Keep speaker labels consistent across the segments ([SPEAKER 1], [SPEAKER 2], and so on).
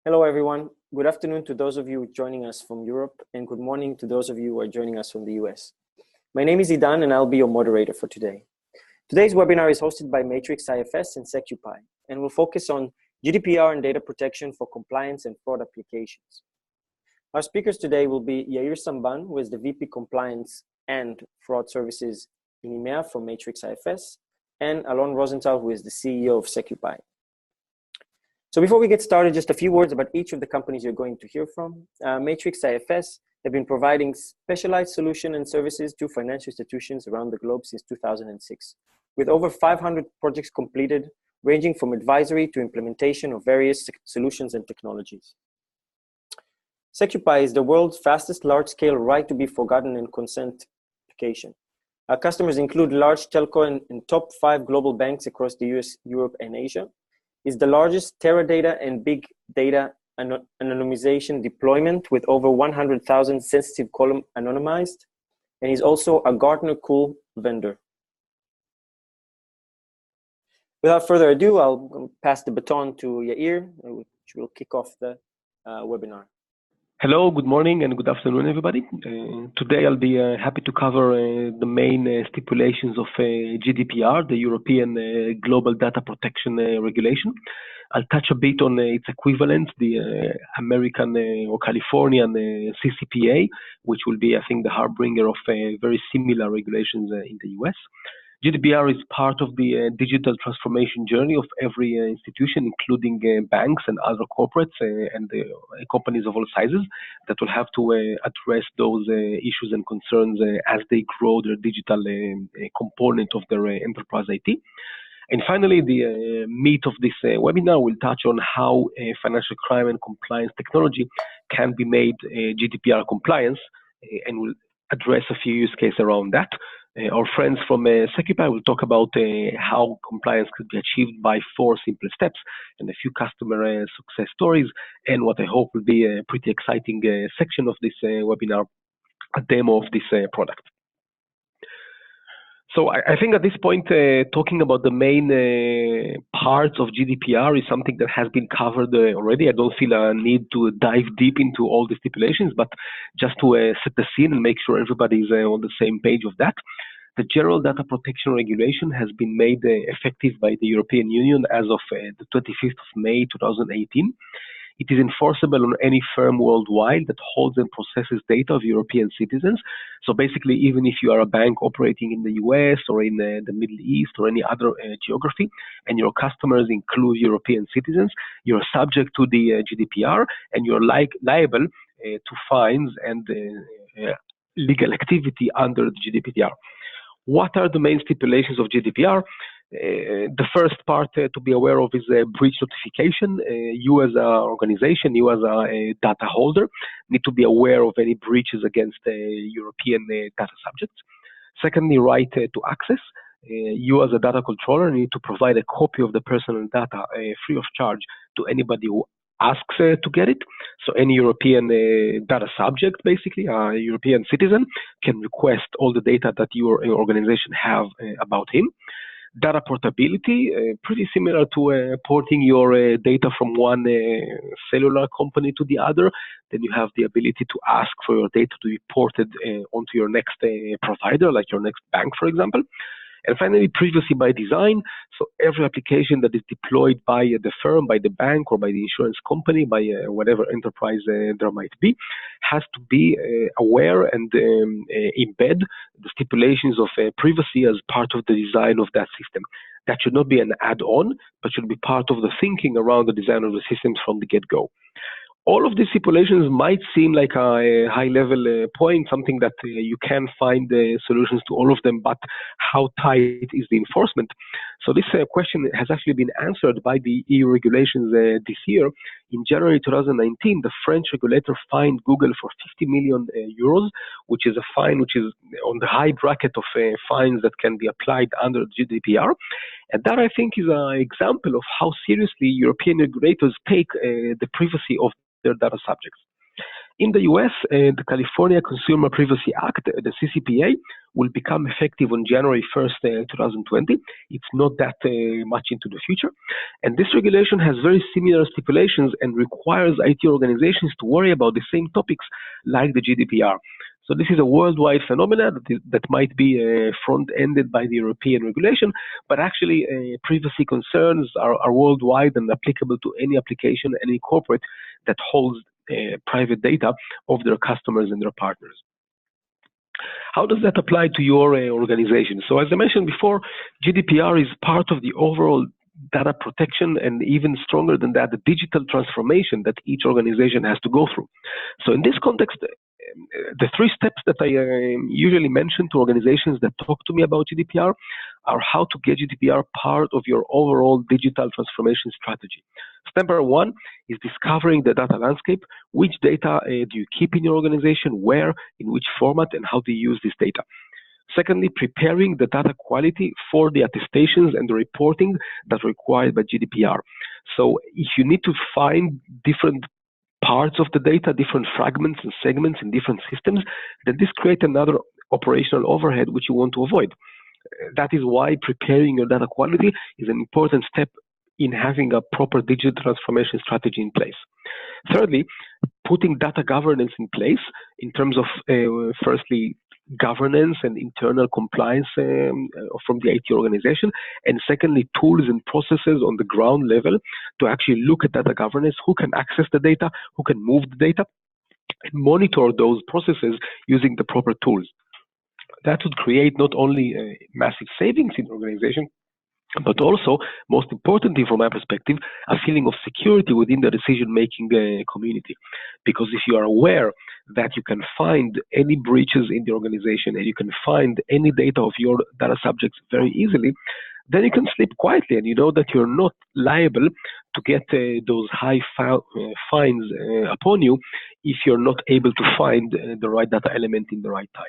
[SPEAKER 1] Hello, everyone. Good afternoon to those of you joining us from Europe, and good morning to those of you who are joining us from the US. My name is Idan, and I'll be your moderator for today. Today's webinar is hosted by Matrix IFS and SecuPi, and will focus on GDPR and data protection for compliance and fraud applications. Our speakers today will be Yair Samban, who is the VP Compliance and Fraud Services in EMEA from Matrix IFS, and Alon Rosenthal, who is the CEO of SecuPi. So before we get started, just a few words about each of the companies you're going to hear from. Matrix IFS have been providing specialized solutions and services to financial institutions around the globe since 2006, with over 500 projects completed, ranging from advisory to implementation of various solutions and technologies. SecuPi is the world's fastest large-scale right-to-be-forgotten and consent application. Our customers include large telco and top 5 global banks across the US, Europe, and Asia. Is the largest Teradata and big data anonymization deployment with over 100,000 sensitive columns anonymized, and is also a Gartner Cool vendor. Without further ado, I'll pass the baton to Yair, which will kick off the webinar.
[SPEAKER 2] Hello, good morning and good afternoon, everybody. Today I'll be happy to cover the main stipulations of GDPR, the European Global Data Protection Regulation. I'll touch a bit on its equivalent, the American or Californian CCPA, which will be, I think, the harbinger of very similar regulations in the US. GDPR is part of the digital transformation journey of every institution, including banks and other corporates and companies of all sizes that will have to address those issues and concerns as they grow their digital component of their enterprise IT. And finally, the meat of this webinar will touch on how financial crime and compliance technology can be made GDPR compliance, and we'll address a few use cases around that. Our friends from SecuPi will talk about how compliance could be achieved by 4 simple steps and a few customer success stories, and what I hope will be a pretty exciting section of this webinar, a demo of this product. So I think at this point, talking about the main parts of GDPR is something that has been covered already. I don't feel a need to dive deep into all the stipulations, but just to set the scene and make sure everybody is on the same page of that. The General Data Protection Regulation has been made effective by the European Union as of the 25th of May 2018. It is enforceable on any firm worldwide that holds and processes data of European citizens. So basically, even if you are a bank operating in the US or in the Middle East or any other geography, and your customers include European citizens, you're subject to the GDPR, and you're liable to fines and legal activity under the GDPR. What are the main stipulations of GDPR? The first part to be aware of is breach notification. You as an organization, you as a data holder, need to be aware of any breaches against European data subjects. Secondly, right to access. You as a data controller need to provide a copy of the personal data free of charge to anybody who asks to get it. So any European data subject, basically, a European citizen, can request all the data that your organization have about him. Data portability, pretty similar to porting your data from one cellular company to the other. Then you have the ability to ask for your data to be ported onto your next provider, like your next bank, for example. And finally, privacy by design. So every application that is deployed by the firm, by the bank, or by the insurance company, by whatever enterprise there might be, has to be aware and embed the stipulations of privacy as part of the design of that system. That should not be an add-on, but should be part of the thinking around the design of the systems from the get-go. All of these stipulations might seem like a high-level point, something that you can find solutions to all of them, but how tight is the enforcement? So this question has actually been answered by the EU regulations this year. In January 2019, the French regulator fined Google for 50 million euros, which is a fine which is on the high bracket of fines that can be applied under GDPR. And that, I think, is an example of how seriously European regulators take the privacy of their data subjects. in the US, the California Consumer Privacy Act, the CCPA, will become effective on January 1st, 2020. It's not that much into the future. And this regulation has very similar stipulations and requires IT organizations to worry about the same topics like the GDPR. So this is a worldwide phenomenon that might be front-ended by the European regulation, but actually privacy concerns are worldwide and applicable to any application, any corporate that holds private data of their customers and their partners. How does that apply to your organization? So as I mentioned before, GDPR is part of the overall data protection, and even stronger than that, the digital transformation that each organization has to go through. So in this context, the three steps that I usually mention to organizations that talk to me about GDPR are how to get GDPR part of your overall digital transformation strategy. Step number one is discovering the data landscape. Which data do you keep in your organization, where, in which format, and how do you use this data? Secondly, preparing the data quality for the attestations and the reporting that are required by GDPR. So if you need to find different parts of the data, different fragments and segments in different systems, then this creates another operational overhead which you want to avoid. That is why preparing your data quality is an important step in having a proper digital transformation strategy in place. Thirdly, putting data governance in place in terms of, firstly, governance and internal compliance from the IT organization, and secondly, tools and processes on the ground level to actually look at data governance, who can access the data, who can move the data, and monitor those processes using the proper tools. That would create not only massive savings in the organization, but also, most importantly from my perspective, a feeling of security within the decision-making community. Because if you are aware that you can find any breaches in the organization and you can find any data of your data subjects very easily, then you can sleep quietly and you know that you're not liable to get those high fines upon you if you're not able to find the right data element in the right time.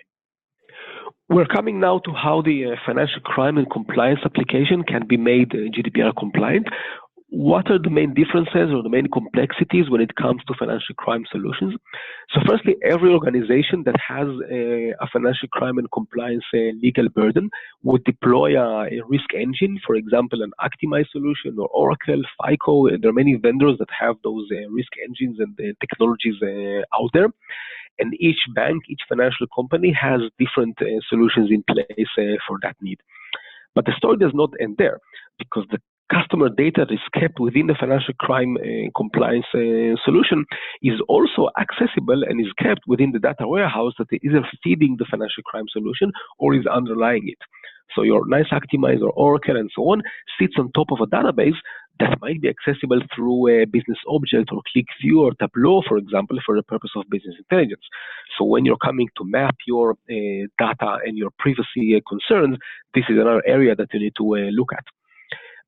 [SPEAKER 2] We're coming now to how the financial crime and compliance application can be made GDPR compliant. What are the main differences or the main complexities when it comes to financial crime solutions? So firstly, every organization that has a financial crime and compliance legal burden would deploy a risk engine, for example, an Actimize solution or Oracle, FICO. There are many vendors that have those risk engines and technologies out there. And each bank, each financial company has different solutions in place for that need. But the story does not end there, because the customer data that is kept within the financial crime compliance solution is also accessible and is kept within the data warehouse that is either feeding the financial crime solution or is underlying it. So your nice Actimize or Oracle and so on sits on top of a database that might be accessible through a business object or ClickView or Tableau, for example, for the purpose of business intelligence. So when you're coming to map your data and your privacy concerns, this is another area that you need to look at.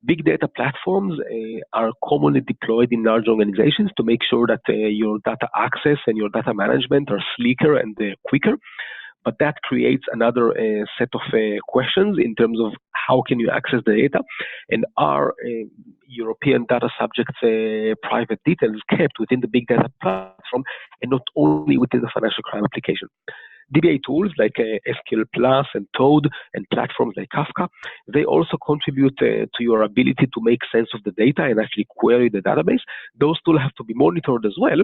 [SPEAKER 2] Big data platforms are commonly deployed in large organizations to make sure that your data access and your data management are sleeker and quicker. But that creates another set of questions in terms of how can you access the data, and are European data subjects' private details kept within the big data platform and not only within the financial crime application. DBA tools like SQL Plus and Toad and platforms like Kafka, they also contribute to your ability to make sense of the data and actually query the database. Those tools have to be monitored as well,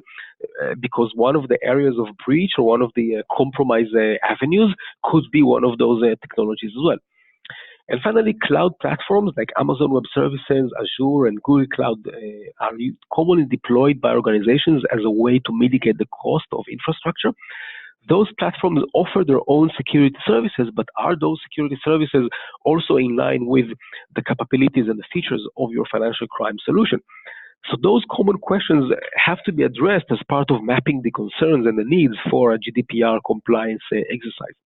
[SPEAKER 2] because one of the areas of breach or one of the compromise avenues could be one of those technologies as well. And finally, cloud platforms like Amazon Web Services, Azure, and Google Cloud are commonly deployed by organizations as a way to mitigate the cost of infrastructure. Those platforms offer their own security services, but are those security services also in line with the capabilities and the features of your financial crime solution? So those common questions have to be addressed as part of mapping the concerns and the needs for a GDPR compliance exercise.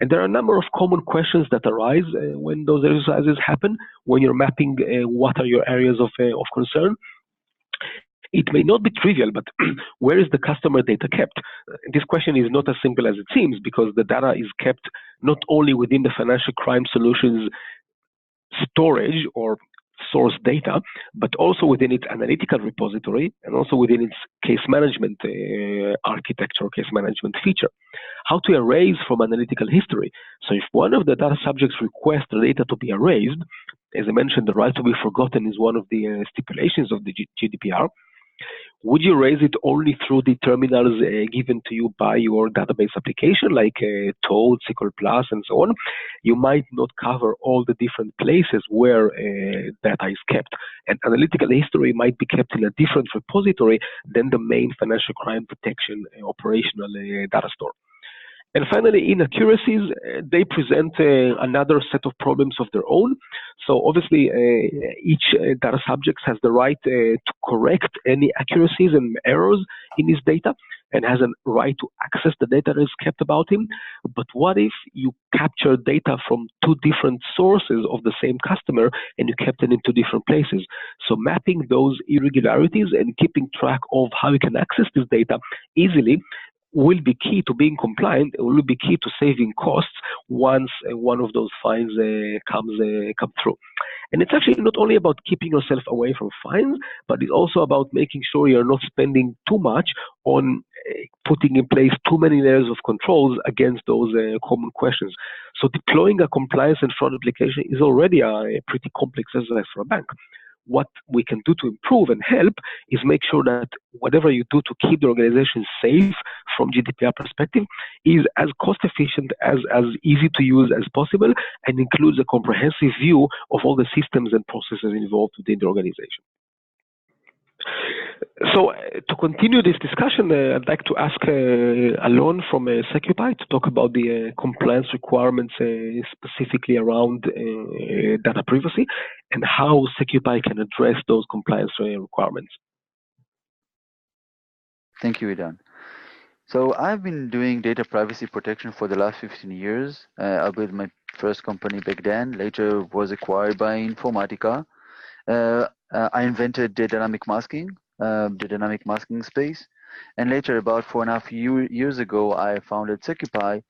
[SPEAKER 2] And there are a number of common questions that arise when those exercises happen, when you're mapping what are your areas of concern. It may not be trivial, but where is the customer data kept? This question is not as simple as it seems, because the data is kept not only within the financial crime solutions storage or source data, but also within its analytical repository and also within its case management architecture, case management feature. How to erase from analytical history. So if one of the data subjects requests the data to be erased, as I mentioned, the right to be forgotten is one of the stipulations of the GDPR. Would you erase it only through the terminals given to you by your database application, like Toad, SQL Plus, and so on? You might not cover all the different places where data is kept. And analytical history might be kept in a different repository than the main financial crime detection operational data store. And finally, inaccuracies, they present another set of problems of their own. So obviously, each data subject has the right to correct any accuracies and errors in his data and has a right to access the data that is kept about him. But what if you capture data from two different sources of the same customer and you kept it in two different places? So mapping those irregularities and keeping track of how you can access this data easily will be key to being compliant. It will be key to saving costs once one of those fines come through. And it's actually not only about keeping yourself away from fines, but it's also about making sure you're not spending too much on putting in place too many layers of controls against those common questions. So deploying a compliance and fraud application is already a pretty complex exercise for a bank. What we can do to improve and help is make sure that whatever you do to keep the organization safe from GDPR perspective is as cost efficient, as easy to use as possible, and includes a comprehensive view of all the systems and processes involved within the organization. So to continue this discussion, I'd like to ask Alon from SecuPi to talk about the compliance requirements specifically around data privacy and how SecuPi can address those compliance requirements.
[SPEAKER 3] Thank you, Idan. So I've been doing data privacy protection for the last 15 years. I built my first company back then, later was acquired by Informatica. I invented the dynamic masking space. And later, about 4.5 years ago, I founded SecuPi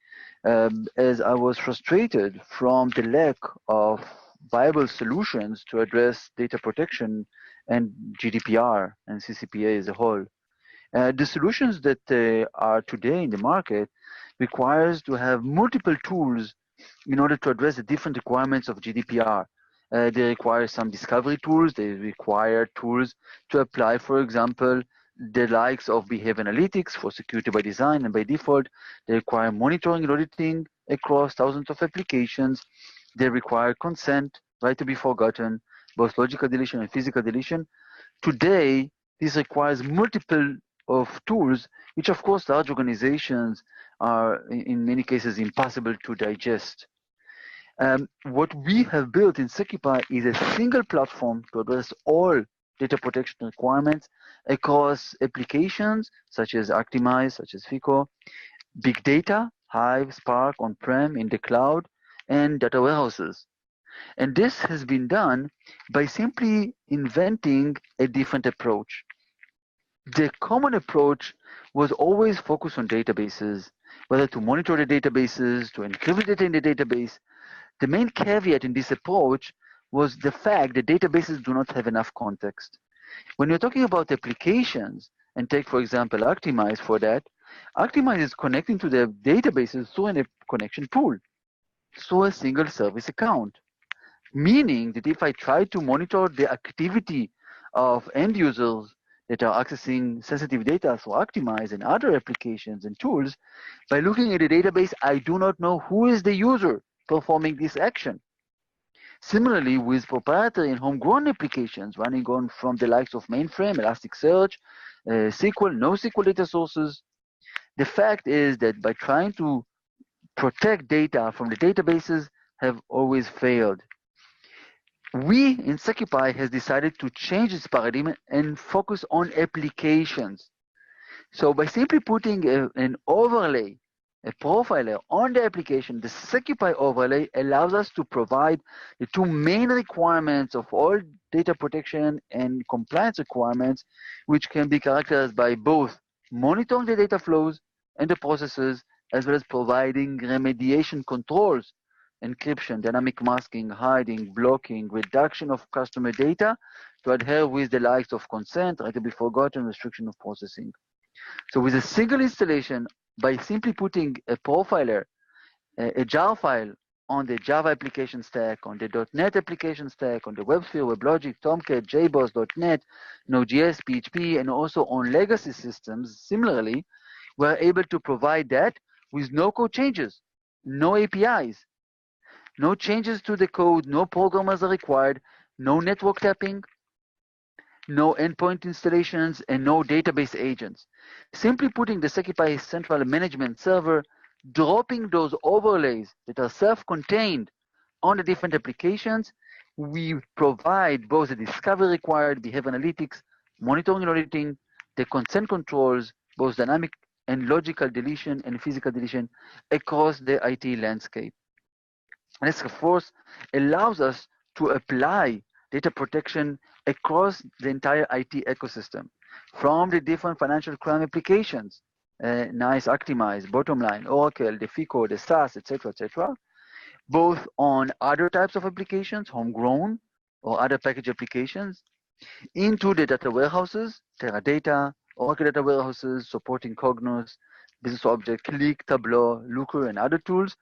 [SPEAKER 3] as I was frustrated from the lack of viable solutions to address data protection and GDPR and CCPA as a whole. The solutions that are today in the market requires to have multiple tools in order to address the different requirements of GDPR. They require some discovery tools. They require tools to apply, for example, the likes of behavior analytics for security by design and by default. They require monitoring and auditing across thousands of applications. They require consent, right to be forgotten, both logical deletion and physical deletion. Today, this requires multiple of tools, which of course large organizations are in many cases impossible to digest. What we have built in SecuPi is a single platform to address all data protection requirements across applications such as Actimize, such as FICO, big data, Hive, Spark, on-prem, in the cloud, and data warehouses. And this has been done by simply inventing a different approach. The common approach was always focused on databases, whether to monitor the databases, to encrypt data in the database. The main caveat in this approach was the fact that databases do not have enough context. When you're talking about applications, and take, for example, Actimize for that, Actimize is connecting to the databases through a connection pool, through a single service account. Meaning that if I try to monitor the activity of end users that are accessing sensitive data through Actimize and other applications and tools, by looking at the database, I do not know who is the user performing this action. Similarly, with proprietary and homegrown applications running on from the likes of mainframe, Elasticsearch, SQL, NoSQL data sources, the fact is that by trying to protect data from the databases have always failed. We in SecuPi has decided to change its paradigm and focus on applications. So by simply putting an overlay, a profiler on the application, the SecuPi overlay allows us to provide the two main requirements of all data protection and compliance requirements, which can be characterized by both monitoring the data flows and the processes, as well as providing remediation controls encryption, dynamic masking, hiding, blocking, reduction of customer data to adhere with the likes of consent, right to be forgotten, restriction of processing. So with a single installation, by simply putting a profiler, a jar file on the Java application stack, on the .NET application stack, on the WebSphere, WebLogic, Tomcat, JBoss, .NET, Node.js, PHP, and also on legacy systems, similarly, we're able to provide that with no code changes, no APIs, no changes to the code, no programmers are required, no network tapping, no endpoint installations, and no database agents. Simply putting the SecuPi central management server, dropping those overlays that are self-contained on the different applications, we provide both the discovery required, behavior analytics, monitoring and auditing, the consent controls, both dynamic and logical deletion and physical deletion across the IT landscape. And this, of course, allows us to apply data protection across the entire IT ecosystem, from the different financial crime applications, NICE, Actimize, Bottomline, Oracle, the FICO, the SAS, etc., both on other types of applications, homegrown or other package applications, into the data warehouses, Teradata, Oracle data warehouses, supporting Cognos, Business Object, Click, Tableau, Looker, and other tools.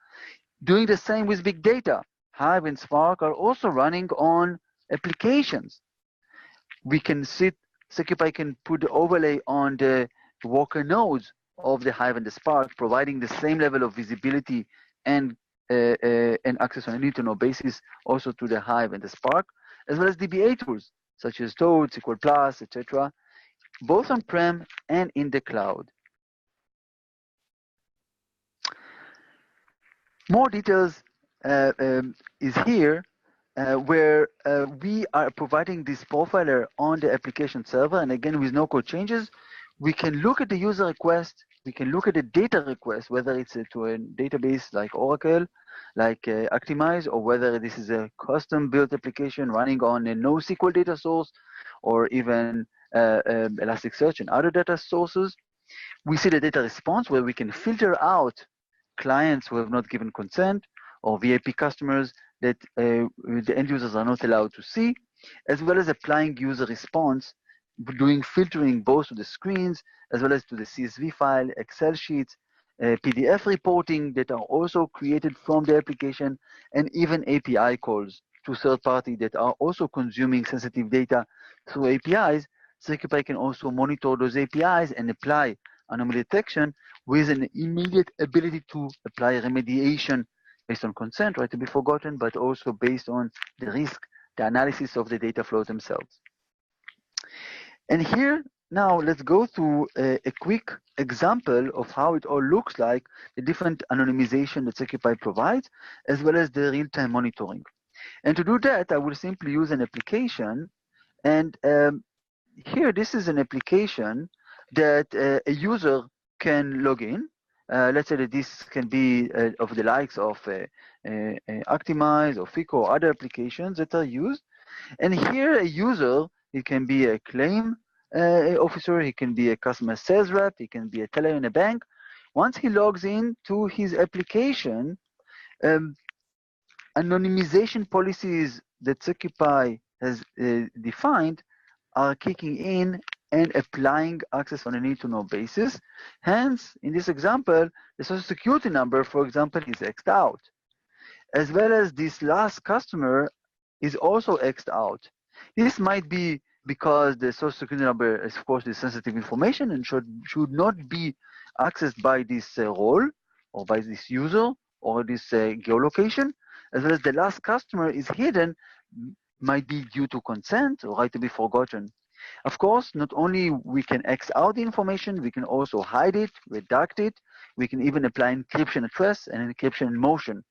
[SPEAKER 3] Doing the same with big data. Hive and Spark are also running on applications. We can SecuPi can put the overlay on the worker nodes of the Hive and the Spark, providing the same level of visibility and access on a need-to-know basis also to the Hive and the Spark, as well as DBA tools such as Toad, SQL Plus, etc., both on-prem and in the cloud. More details is here, where we are providing this profiler on the application server, and again with no code changes, we can look at the user request, we can look at the data request, whether it's to a database like Oracle, like Actimize, or whether this is a custom-built application running on a NoSQL data source, or even Elasticsearch and other data sources. We see the data response, where we can filter out clients who have not given consent, or VIP customers that the end users are not allowed to see, as well as applying user response, doing filtering both to the screens, as well as to the CSV file, Excel sheets, PDF reporting that are also created from the application, and even API calls to third party that are also consuming sensitive data through APIs. SecuPi can also monitor those APIs and apply anomaly detection with an immediate ability to apply remediation based on consent, right to be forgotten, but also based on the risk, the analysis of the data flows themselves. And here, now let's go through a quick example of how it all looks like, the different anonymization that SecuPi provides, as well as the real-time monitoring. And to do that, I will simply use an application. And here, this is an application that a user can log in. Let's say that this can be of the likes of Actimize or FICO or other applications that are used. And here, a user, it can be a claim officer, he can be a customer sales rep, he can be a teller in a bank. Once he logs in to his application, anonymization policies that SecuPi has defined are kicking in and applying access on a need-to-know basis. Hence, in this example, the social security number, for example, is X'd out, as well as this last customer is also X'd out. This might be because the social security number is, of course, is sensitive information and should not be accessed by this role or by this user or this geolocation, as well as the last customer is hidden, might be due to consent or right to be forgotten. Of course, not only we can X out the information, we can also hide it, redact it. We can even apply encryption at rest and encryption in motion.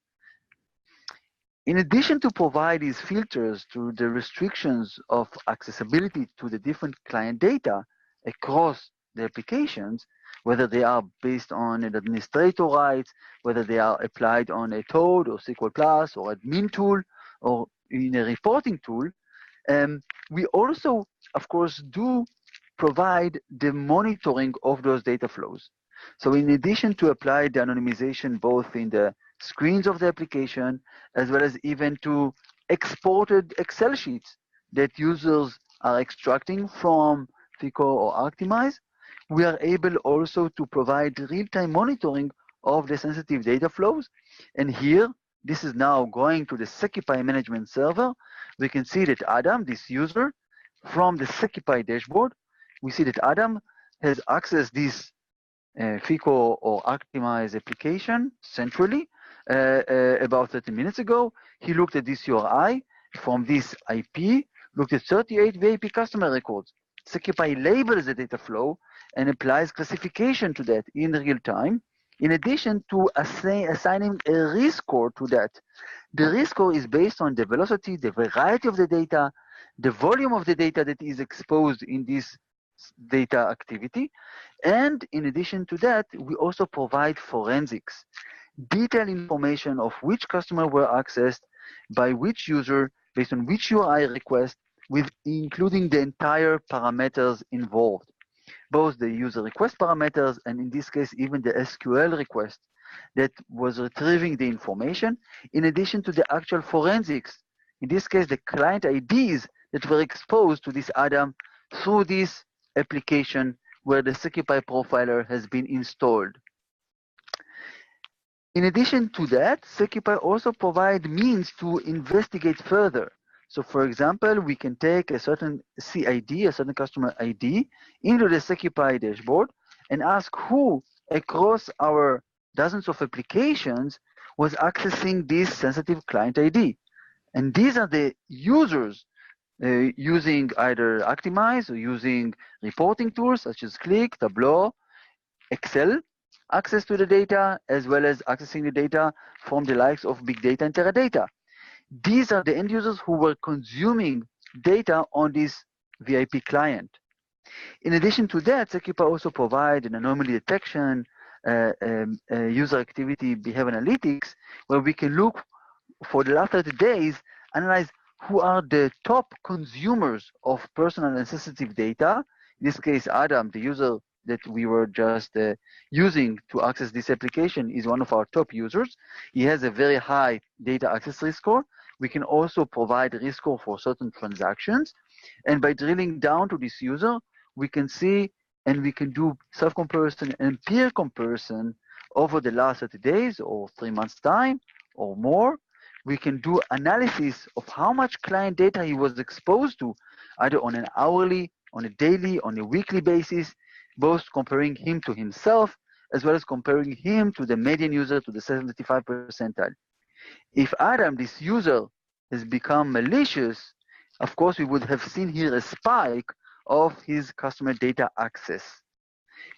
[SPEAKER 3] In addition to provide these filters to the restrictions of accessibility to the different client data across the applications, whether they are based on an administrator rights, whether they are applied on a Toad or SQL Plus or admin tool or in a reporting tool, we also, of course, do provide the monitoring of those data flows. So in addition to apply the anonymization both in the screens of the application, as well as even to exported Excel sheets that users are extracting from FICO or Optimize. We are able also to provide real-time monitoring of the sensitive data flows. And here, this is now going to the SecuPi management server. We can see that Adam, this user, from the SecuPi dashboard, we see that Adam has accessed this FICO or Optimize application centrally about 30 minutes ago. He looked at this URI from this IP, looked at 38 VIP customer records. SecuPi labels the data flow and applies classification to that in real time, in addition to assigning a risk score to that. The risk score is based on the velocity, the variety of the data, the volume of the data that is exposed in this data activity. And in addition to that, we also provide forensics, detailed information of which customer were accessed by which user based on which URI request, with including the entire parameters involved, both the user request parameters and in this case even the SQL request that was retrieving the information, in addition to the actual forensics, in this case the client IDs that were exposed to this Adam through this application where the SecuPi profiler has been installed. In addition to that, SecuPi also provides means to investigate further. So for example, we can take a certain CID, a certain customer ID, into the SecuPi dashboard and ask who across our dozens of applications was accessing this sensitive client ID. And these are the users using either Optimize or using reporting tools such as Qlik, Tableau, Excel, access to the data, as well as accessing the data from the likes of big data and Teradata. These are the end users who were consuming data on this VIP client. In addition to that, SecuPi also provides an anomaly detection, user activity behavior analytics, where we can look for the last 30 days, analyze who are the top consumers of personal and sensitive data. In this case, Adam, the user that we were just using to access this application, is one of our top users. He has a very high data access risk score. We can also provide a risk score for certain transactions. And by drilling down to this user, we can see and we can do self-comparison and peer comparison over the last 30 days or 3 months time or more. We can do analysis of how much client data he was exposed to, either on an hourly, on a daily, on a weekly basis, both comparing him to himself, as well as comparing him to the median user, to the 75th percentile. If Adam, this user, has become malicious, of course, we would have seen here a spike of his customer data access.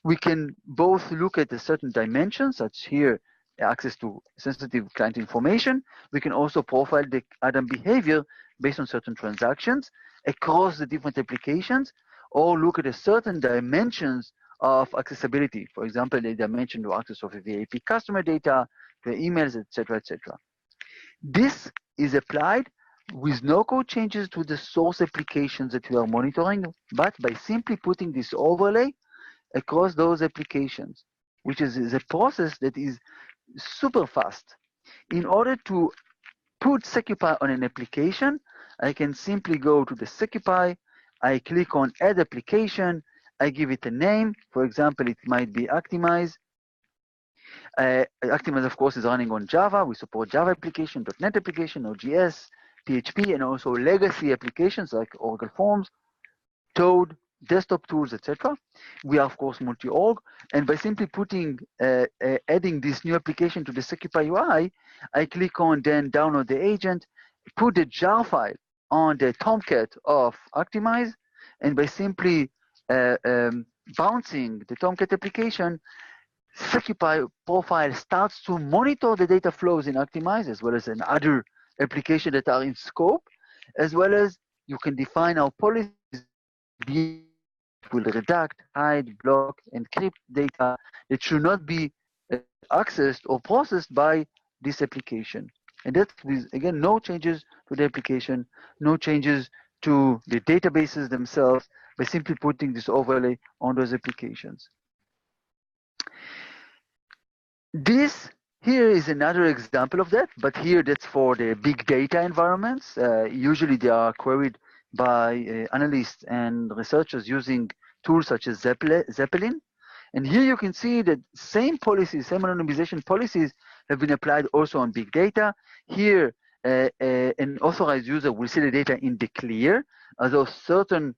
[SPEAKER 3] We can both look at a certain dimension, such here, access to sensitive client information. We can also profile the Adam behavior based on certain transactions across the different applications, or look at a certain dimensions of accessibility. For example, the dimension to access of a VIP customer data, to emails, etc., etc. This is applied with no code changes to the source applications that we are monitoring, but by simply putting this overlay across those applications, which is a process that is super fast. In order to put SecuPi on an application, I can simply go to the SecuPi, I click on Add Application, I give it a name. For example, it might be Optimize. Optimize, of course, is running on Java. We support Java application, .NET application, Node.js, PHP, and also legacy applications like Oracle Forms, Toad, desktop tools, etc. We are, of course, multi-org. And by simply adding this new application to the SecuPi UI, I click on then download the agent, put the jar file on the Tomcat of Optimize, and by simply bouncing the Tomcat application, SecuPi profile starts to monitor the data flows in Optimize, as well as in other applications that are in scope, as well as you can define our policies will redact, hide, block, encrypt data that should not be accessed or processed by this application. And that's with, again, no changes to the application, no changes to the databases themselves, by simply putting this overlay on those applications. This Here is another example of that, but here that's for the big data environments. Usually they are queried by analysts and researchers using tools such as Zeppelin. And here you can see that same policies, same anonymization policies have been applied also on big data. Here, an authorized user will see the data in the clear, although certain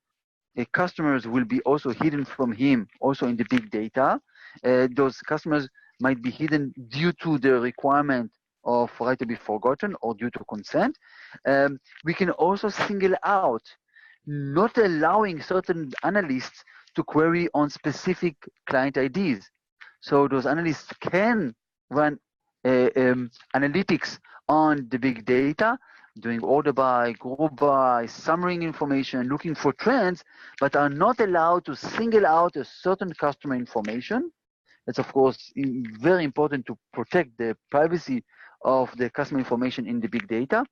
[SPEAKER 3] customers will be also hidden from him, also in the big data. Those customers might be hidden due to the requirement of right to be forgotten or due to consent. We can also single out, not allowing certain analysts to query on specific client IDs. So those analysts can run analytics on the big data, doing order by, group by, summarizing information, looking for trends, but are not allowed to single out a certain customer information. It's of course very important to protect the privacy of the customer information in the big data.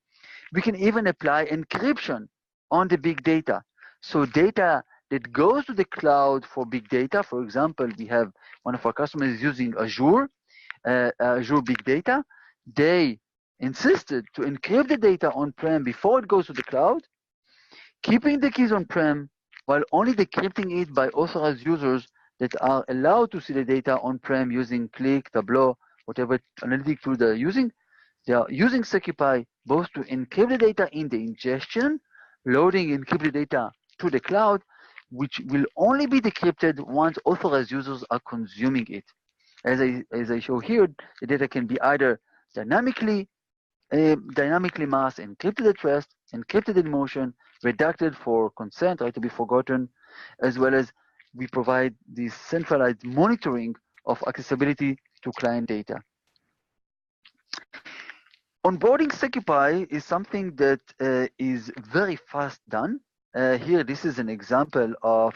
[SPEAKER 3] We can even apply encryption on the big data. So data that goes to the cloud for big data, for example, we have one of our customers using Azure, Azure Big Data. They insisted to encrypt the data on-prem before it goes to the cloud, keeping the keys on-prem while only decrypting it by authorized users that are allowed to see the data on-prem using Qlik, Tableau, whatever analytic tool they're using. They are using SecuPi both to encrypt the data in the ingestion, loading encrypted data to the cloud, which will only be decrypted once authorized users are consuming it. As I show here, the data can be either dynamically masked, encrypted at rest, encrypted in motion, redacted for consent, right to be forgotten, as well as we provide this centralized monitoring of accessibility to client data. Onboarding SecuPi is something that is very fast done. Here, this is an example of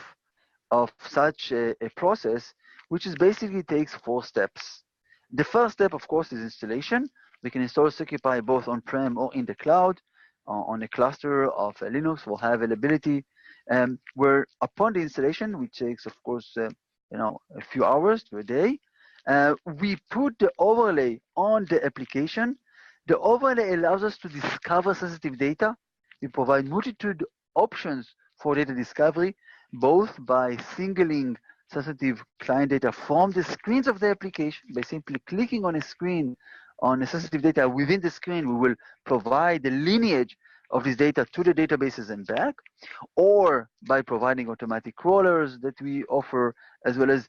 [SPEAKER 3] such a process, which is basically takes 4 steps. The first step, of course, is installation. We can install SecuPi both on-prem or in the cloud, on a cluster of Linux for high availability, where upon the installation, which takes, of course, a few hours to a day, we put the overlay on the application. The overlay allows us to discover sensitive data. We provide multitude options for data discovery, both by singling sensitive client data from the screens of the application. By simply clicking on a screen on a sensitive data within the screen, we will provide the lineage of this data to the databases and back, or by providing automatic crawlers that we offer, as well as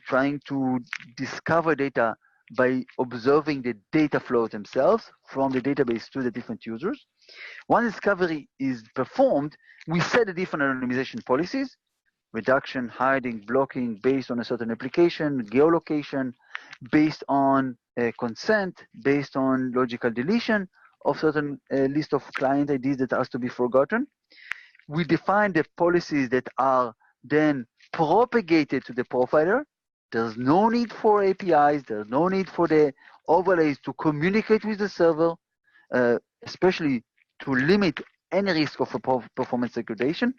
[SPEAKER 3] trying to discover data by observing the data flows themselves from the database to the different users. Once discovery is performed, we set the different anonymization policies: reduction, hiding, blocking, based on a certain application, geolocation, based on consent, based on logical deletion of certain list of client IDs that has to be forgotten. We define the policies that are then propagated to the profiler. There's no need for APIs. There's no need for the overlays to communicate with the server, especially to limit any risk of performance degradation.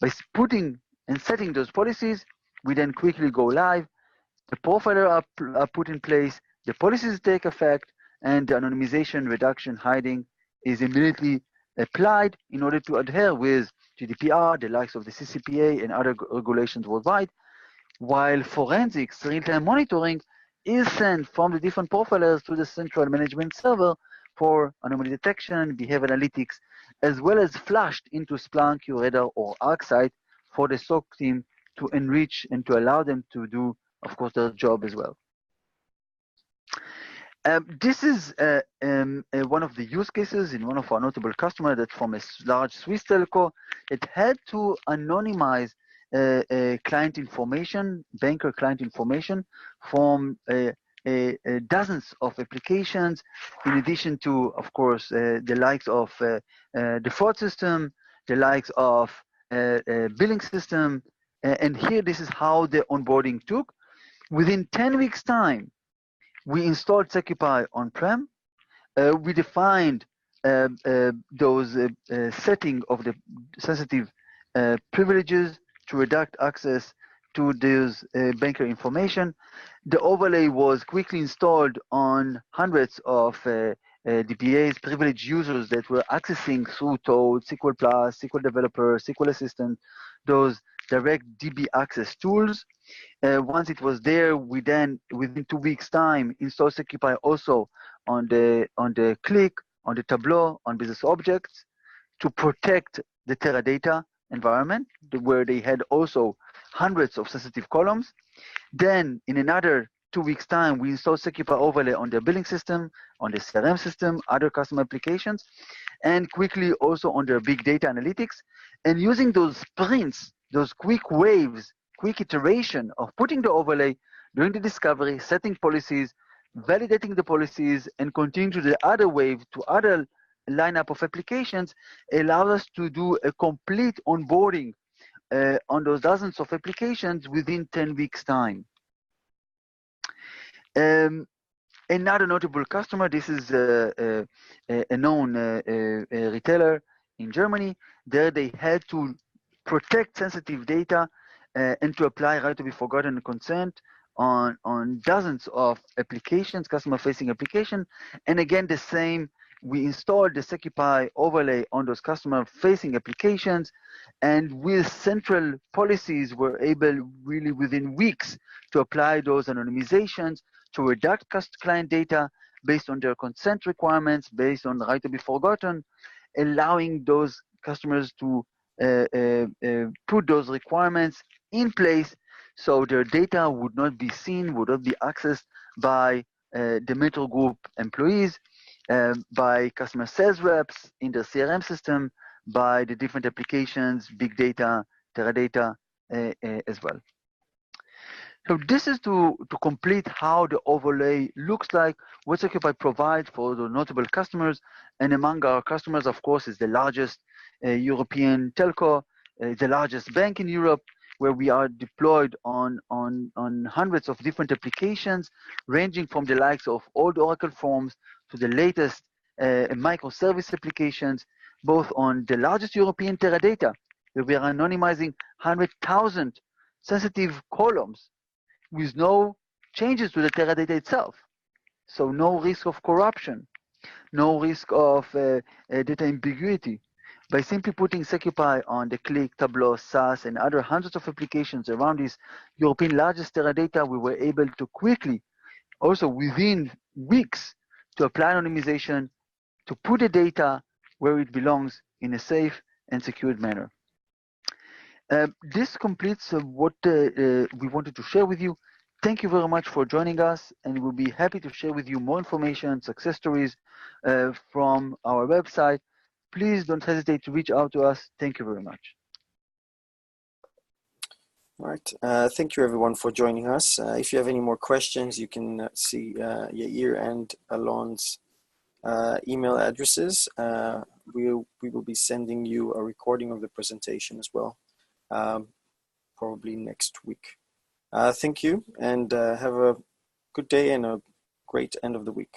[SPEAKER 3] By putting and setting those policies, we then quickly go live. The profiler are put in place, the policies take effect, and the anonymization, reduction, hiding is immediately applied in order to adhere with GDPR, the likes of the CCPA, and other regulations worldwide, while forensics, real-time monitoring, is sent from the different profilers to the central management server for anomaly detection, behavior analytics, as well as flashed into Splunk, QRadar, or ArcSight for the SOC team to enrich and to allow them to do, of course, their job as well. This is one of the use cases in one of our notable customers that from a large Swiss telco, it had to anonymize client information, banker client information from dozens of applications, in addition to, of course, the likes of the fraud system, the likes of billing system. And here, this is how the onboarding took. Within 10 weeks' time, we installed SecuPi on-prem. We defined those setting of the sensitive privileges to redact access to this banker information. The overlay was quickly installed on hundreds of DPAs, privileged users that were accessing through Toad, SQL Plus, SQL Developer, SQL Assistant, those direct DB access tools. Once it was there, we then, within 2 weeks' time, installed SecuPi also on the Click, on the Tableau, on Business Objects to protect the Teradata environment, where they had also hundreds of sensitive columns. Then, in another 2 weeks' time, we installed SecuPi overlay on their billing system, on the CRM system, other customer applications, and quickly also on their big data analytics. And using those sprints, those quick waves, quick iteration of putting the overlay, doing the discovery, setting policies, validating the policies, and continuing to the other wave to other lineup of applications allows us to do a complete onboarding on those dozens of applications within 10 weeks' time. Another notable customer, this is a known retailer in Germany. There they had to protect sensitive data and to apply right to be forgotten consent on dozens of applications, customer-facing applications. And again, the same, we installed the SecuPi overlay on those customer-facing applications, and with central policies, we're able really within weeks to apply those anonymizations to redact client data based on their consent requirements, based on the right to be forgotten, allowing those customers to put those requirements in place so their data would not be seen, would not be accessed by the Metro Group employees, by customer sales reps in the CRM system, by the different applications, big data, Teradata as well. So this is to complete how the overlay looks like, what SecuPi provides for the notable customers. And among our customers, of course, is the largest European telco, the largest bank in Europe, where we are deployed on hundreds of different applications, ranging from the likes of old Oracle forms to the latest microservice applications, both on the largest European Teradata, where we are anonymizing 100,000 sensitive columns with no changes to the Teradata itself. So no risk of corruption, no risk of data ambiguity. By simply putting SecuPi on the Click, Tableau, SAS, and other hundreds of applications around this European largest Teradata, we were able to quickly, also within weeks, to apply anonymization, to put the data where it belongs in a safe and secured manner. This completes what we wanted to share with you. Thank you very much for joining us, and we'll be happy to share with you more information, success stories from our website. Please don't hesitate to reach out to us. Thank you very much.
[SPEAKER 1] All right. Thank you, everyone, for joining us. If you have any more questions, you can see Yair and Alon's email addresses. We will be sending you a recording of the presentation as well, probably next week. Thank you, and have a good day and a great end of the week.